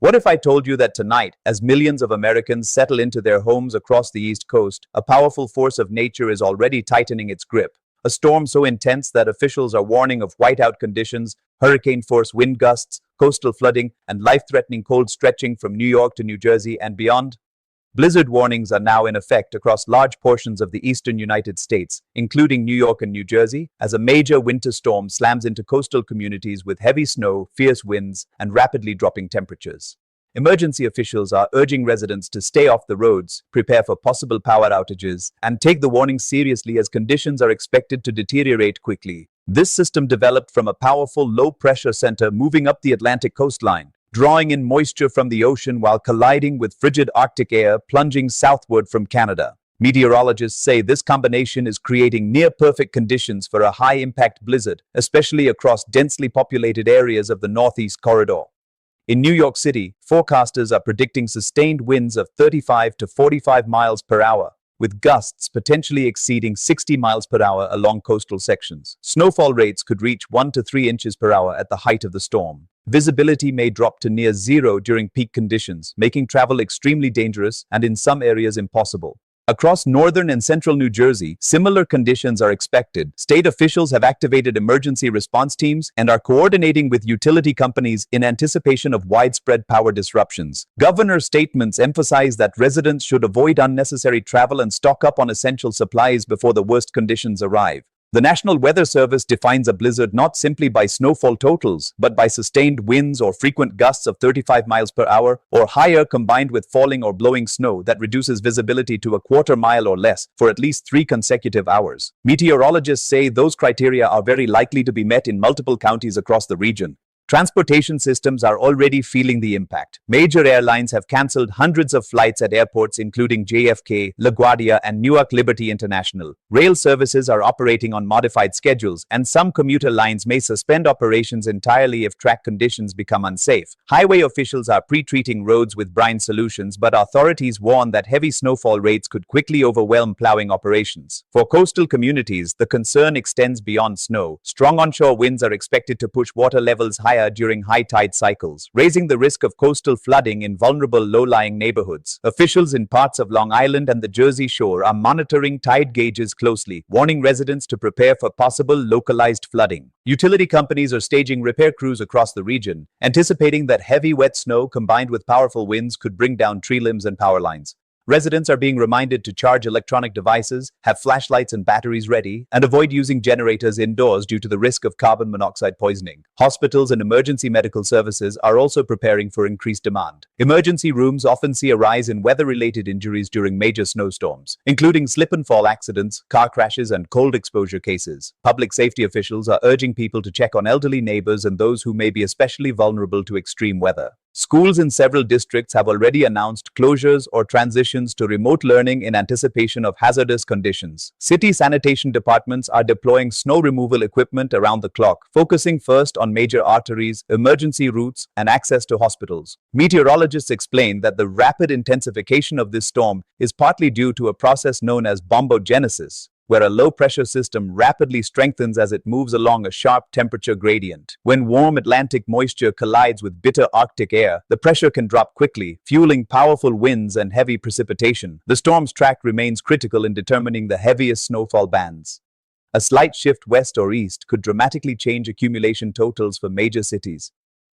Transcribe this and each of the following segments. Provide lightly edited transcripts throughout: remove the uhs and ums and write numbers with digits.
What if I told you that tonight, as millions of Americans settle into their homes across the East Coast, a powerful force of nature is already tightening its grip? A storm so intense that officials are warning of whiteout conditions, hurricane-force wind gusts, coastal flooding, and life-threatening cold stretching from New York to New Jersey and beyond. Blizzard warnings are now in effect across large portions of the eastern United States, including New York and New Jersey, as a major winter storm slams into coastal communities with heavy snow, fierce winds, and rapidly dropping temperatures. Emergency officials are urging residents to stay off the roads, prepare for possible power outages, and take the warnings seriously as conditions are expected to deteriorate quickly. This system developed from a powerful low-pressure center moving up the Atlantic coastline, drawing in moisture from the ocean while colliding with frigid Arctic air plunging southward from Canada. Meteorologists say this combination is creating near-perfect conditions for a high-impact blizzard, especially across densely populated areas of the Northeast Corridor. In New York City, forecasters are predicting sustained winds of 35 to 45 miles per hour, with gusts potentially exceeding 60 miles per hour along coastal sections. Snowfall rates could reach 1 to 3 inches per hour at the height of the storm. Visibility may drop to near zero during peak conditions, making travel extremely dangerous and in some areas impossible. Across northern and central New Jersey, similar conditions are expected. State officials have activated emergency response teams and are coordinating with utility companies in anticipation of widespread power disruptions. Governor statements emphasize that residents should avoid unnecessary travel and stock up on essential supplies before the worst conditions arrive. The National Weather Service defines a blizzard not simply by snowfall totals, but by sustained winds or frequent gusts of 35 miles per hour or higher combined with falling or blowing snow that reduces visibility to a quarter mile or less for at least 3 consecutive hours. Meteorologists say those criteria are very likely to be met in multiple counties across the region. Transportation systems are already feeling the impact. Major airlines have canceled hundreds of flights at airports including JFK, LaGuardia, and Newark Liberty International. Rail services are operating on modified schedules, and some commuter lines may suspend operations entirely if track conditions become unsafe. Highway officials are pre-treating roads with brine solutions, but authorities warn that heavy snowfall rates could quickly overwhelm plowing operations. For coastal communities, the concern extends beyond snow. Strong onshore winds are expected to push water levels higher during high tide cycles, raising the risk of coastal flooding in vulnerable low-lying neighborhoods. Officials in parts of Long Island and the Jersey Shore are monitoring tide gauges closely, warning residents to prepare for possible localized flooding. Utility companies are staging repair crews across the region, anticipating that heavy wet snow combined with powerful winds could bring down tree limbs and power lines. Residents are being reminded to charge electronic devices, have flashlights and batteries ready, and avoid using generators indoors due to the risk of carbon monoxide poisoning. Hospitals and emergency medical services are also preparing for increased demand. Emergency rooms often see a rise in weather-related injuries during major snowstorms, including slip-and-fall accidents, car crashes, and cold exposure cases. Public safety officials are urging people to check on elderly neighbors and those who may be especially vulnerable to extreme weather. Schools in several districts have already announced closures or transitions to remote learning in anticipation of hazardous conditions. City sanitation departments are deploying snow removal equipment around the clock, focusing first on major arteries, emergency routes, and access to hospitals. Meteorologists explain that the rapid intensification of this storm is partly due to a process known as bombogenesis, where a low-pressure system rapidly strengthens as it moves along a sharp temperature gradient. When warm Atlantic moisture collides with bitter Arctic air, the pressure can drop quickly, fueling powerful winds and heavy precipitation. The storm's track remains critical in determining the heaviest snowfall bands. A slight shift west or east could dramatically change accumulation totals for major cities.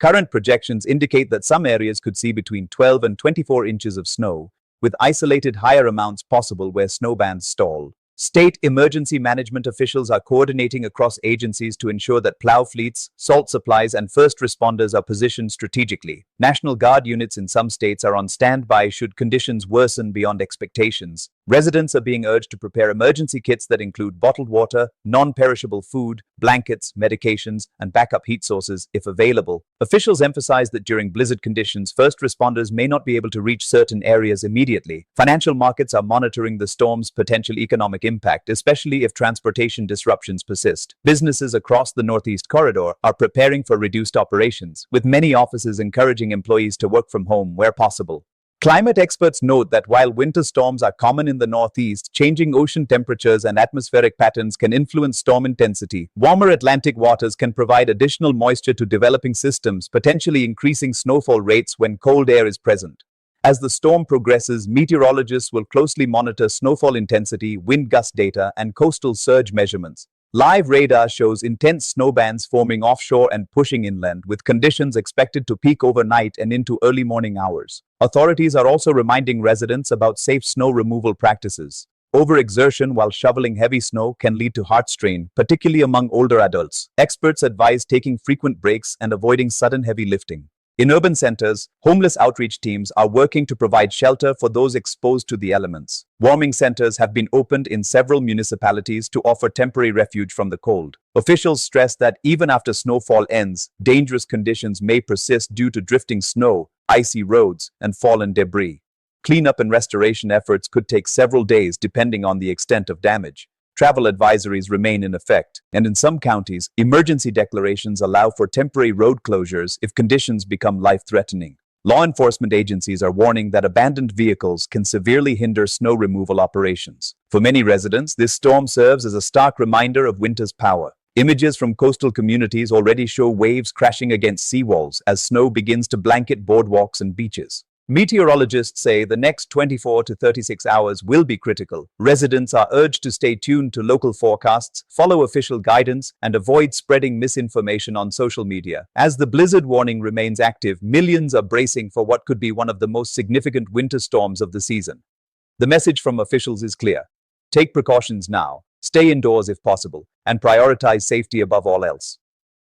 Current projections indicate that some areas could see between 12 and 24 inches of snow, with isolated higher amounts possible where snowbands stall. State emergency management officials are coordinating across agencies to ensure that plow fleets, salt supplies, and first responders are positioned strategically. National Guard units in some states are on standby should conditions worsen beyond expectations. Residents are being urged to prepare emergency kits that include bottled water, non-perishable food, blankets, medications, and backup heat sources if available. Officials emphasize that during blizzard conditions, first responders may not be able to reach certain areas immediately. Financial markets are monitoring the storm's potential economic impact, especially if transportation disruptions persist. Businesses across the Northeast Corridor are preparing for reduced operations, with many offices encouraging employees to work from home where possible. Climate experts note that while winter storms are common in the Northeast, changing ocean temperatures and atmospheric patterns can influence storm intensity. Warmer Atlantic waters can provide additional moisture to developing systems, potentially increasing snowfall rates when cold air is present. As the storm progresses, meteorologists will closely monitor snowfall intensity, wind gust data, and coastal surge measurements. Live radar shows intense snowbands forming offshore and pushing inland, with conditions expected to peak overnight and into early morning hours. Authorities are also reminding residents about safe snow removal practices. Overexertion while shoveling heavy snow can lead to heart strain, particularly among older adults. Experts advise taking frequent breaks and avoiding sudden heavy lifting. In urban centers, homeless outreach teams are working to provide shelter for those exposed to the elements. Warming centers have been opened in several municipalities to offer temporary refuge from the cold. Officials stress that even after snowfall ends, dangerous conditions may persist due to drifting snow, icy roads, and fallen debris. Cleanup and restoration efforts could take several days depending on the extent of damage. Travel advisories remain in effect, and in some counties, emergency declarations allow for temporary road closures if conditions become life-threatening. Law enforcement agencies are warning that abandoned vehicles can severely hinder snow removal operations. For many residents, this storm serves as a stark reminder of winter's power. Images from coastal communities already show waves crashing against seawalls as snow begins to blanket boardwalks and beaches. Meteorologists say the next 24 to 36 hours will be critical. Residents are urged to stay tuned to local forecasts, follow official guidance, and avoid spreading misinformation on social media. As the blizzard warning remains active, millions are bracing for what could be one of the most significant winter storms of the season. The message from officials is clear. Take precautions now, stay indoors if possible, and prioritize safety above all else.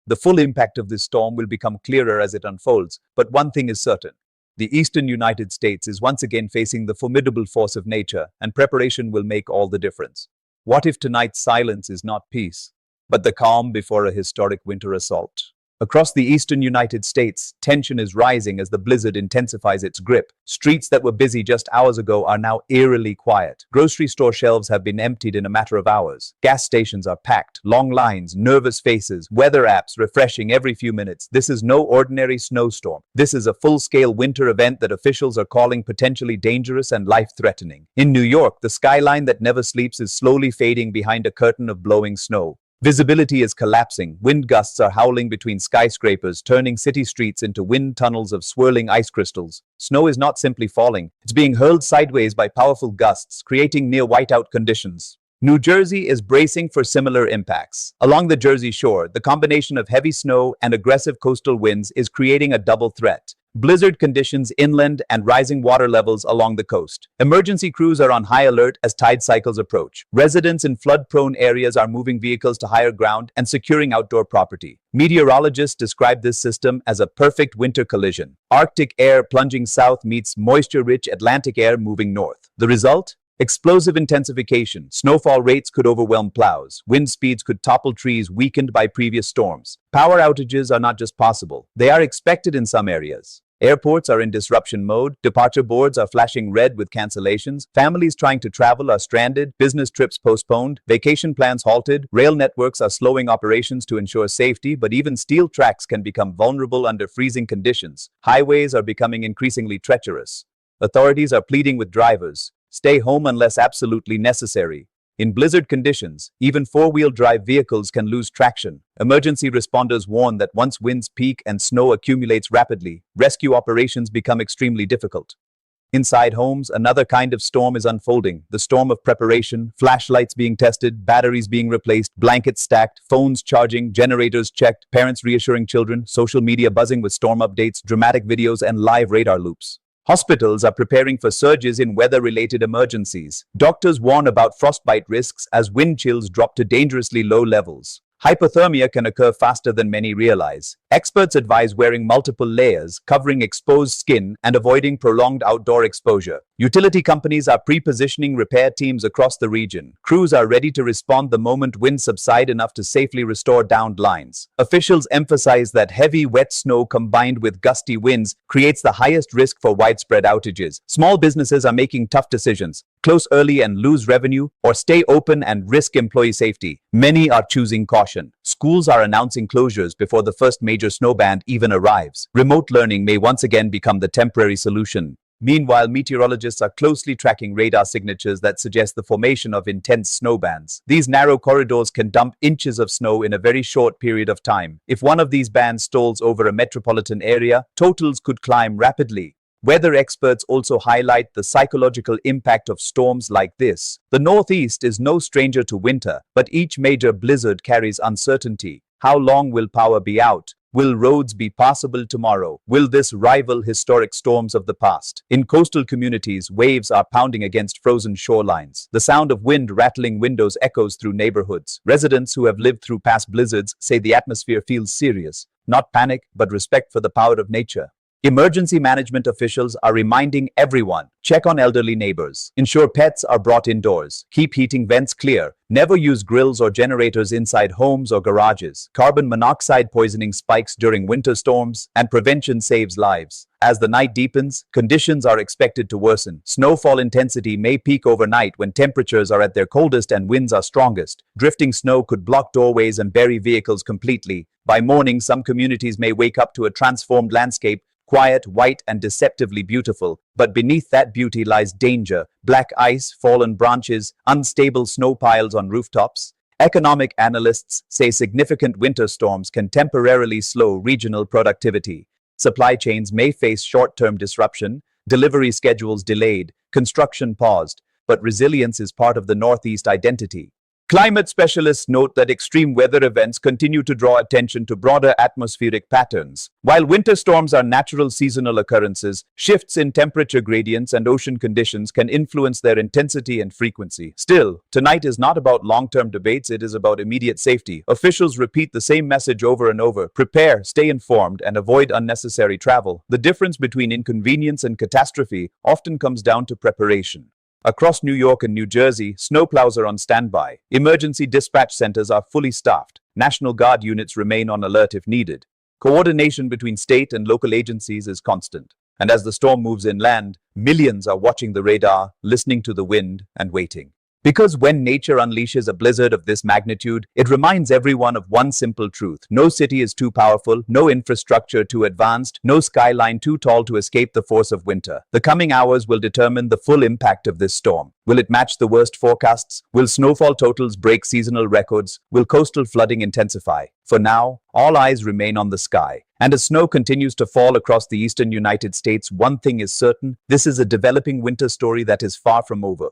The full impact of this storm will become clearer as it unfolds, but one thing is certain. The eastern United States is once again facing the formidable force of nature, and preparation will make all the difference. What if tonight's silence is not peace, but the calm before a historic winter assault? Across the eastern United States, tension is rising as the blizzard intensifies its grip. Streets that were busy just hours ago are now eerily quiet. Grocery store shelves have been emptied in a matter of hours. Gas stations are packed, long lines, nervous faces, weather apps refreshing every few minutes. This is no ordinary snowstorm. This is a full-scale winter event that officials are calling potentially dangerous and life-threatening. In New York, the skyline that never sleeps is slowly fading behind a curtain of blowing snow. Visibility is collapsing, wind gusts are howling between skyscrapers, turning city streets into wind tunnels of swirling ice crystals. Snow is not simply falling, it's being hurled sideways by powerful gusts, creating near whiteout conditions. New Jersey is bracing for similar impacts. Along the Jersey shore, the combination of heavy snow and aggressive coastal winds is creating a double threat. Blizzard conditions inland and rising water levels along the coast. Emergency crews are on high alert as tide cycles approach. Residents in flood-prone areas are moving vehicles to higher ground and securing outdoor property. Meteorologists describe this system as a perfect winter collision. Arctic air plunging south meets moisture-rich Atlantic air moving north. The result? Explosive intensification. Snowfall rates could overwhelm plows. Wind speeds could topple trees weakened by previous storms. Power outages are not just possible, they are expected in some areas. Airports are in disruption mode. Departure boards are flashing red with cancellations. Families trying to travel are stranded. Business trips postponed. Vacation plans halted. Rail networks are slowing operations to ensure safety, but even steel tracks can become vulnerable under freezing conditions. Highways are becoming increasingly treacherous. Authorities are pleading with drivers. Stay home unless absolutely necessary. In blizzard conditions, even four-wheel drive vehicles can lose traction. Emergency responders warn that once winds peak and snow accumulates rapidly, rescue operations become extremely difficult. Inside homes, another kind of storm is unfolding. The storm of preparation, flashlights being tested, batteries being replaced, blankets stacked, phones charging, generators checked, parents reassuring children, social media buzzing with storm updates, dramatic videos, and live radar loops. Hospitals are preparing for surges in weather-related emergencies. Doctors warn about frostbite risks as wind chills drop to dangerously low levels. Hypothermia can occur faster than many realize. Experts advise wearing multiple layers, covering exposed skin, and avoiding prolonged outdoor exposure. Utility companies are pre-positioning repair teams across the region. Crews are ready to respond the moment winds subside enough to safely restore downed lines. Officials emphasize that heavy, wet snow combined with gusty winds creates the highest risk for widespread outages. Small businesses are making tough decisions. Close early and lose revenue, or stay open and risk employee safety. Many are choosing caution. Schools are announcing closures before the first major snowband even arrives. Remote learning may once again become the temporary solution. Meanwhile, meteorologists are closely tracking radar signatures that suggest the formation of intense snow bands. These narrow corridors can dump inches of snow in a very short period of time. If one of these bands stalls over a metropolitan area, totals could climb rapidly. Weather experts also highlight the psychological impact of storms like this. The Northeast is no stranger to winter, but each major blizzard carries uncertainty. How long will power be out? Will roads be passable tomorrow? Will this rival historic storms of the past? In coastal communities, waves are pounding against frozen shorelines. The sound of wind rattling windows echoes through neighborhoods. Residents who have lived through past blizzards say the atmosphere feels serious. Not panic, but respect for the power of nature. Emergency management officials are reminding everyone, check on elderly neighbors, ensure pets are brought indoors, keep heating vents clear, never use grills or generators inside homes or garages. Carbon monoxide poisoning spikes during winter storms, and prevention saves lives. As the night deepens, conditions are expected to worsen. Snowfall intensity may peak overnight when temperatures are at their coldest and winds are strongest. Drifting snow could block doorways and bury vehicles completely. By morning, some communities may wake up to a transformed landscape, quiet, white, and deceptively beautiful, but beneath that beauty lies danger: black ice, fallen branches, unstable snow piles on rooftops. Economic analysts say significant winter storms can temporarily slow regional productivity. Supply chains may face short-term disruption, delivery schedules delayed, construction paused, but resilience is part of the Northeast identity. Climate specialists note that extreme weather events continue to draw attention to broader atmospheric patterns. While winter storms are natural seasonal occurrences, shifts in temperature gradients and ocean conditions can influence their intensity and frequency. Still, tonight is not about long-term debates, it is about immediate safety. Officials repeat the same message over and over: prepare, stay informed, and avoid unnecessary travel. The difference between inconvenience and catastrophe often comes down to preparation. Across New York and New Jersey, snowplows are on standby. Emergency dispatch centers are fully staffed. National Guard units remain on alert if needed. Coordination between state and local agencies is constant. And as the storm moves inland, millions are watching the radar, listening to the wind, and waiting. Because when nature unleashes a blizzard of this magnitude, it reminds everyone of one simple truth: no city is too powerful, no infrastructure too advanced, no skyline too tall to escape the force of winter. The coming hours will determine the full impact of this storm. Will it match the worst forecasts? Will snowfall totals break seasonal records? Will coastal flooding intensify? For now, all eyes remain on the sky. And as snow continues to fall across the eastern United States, one thing is certain: this is a developing winter story that is far from over.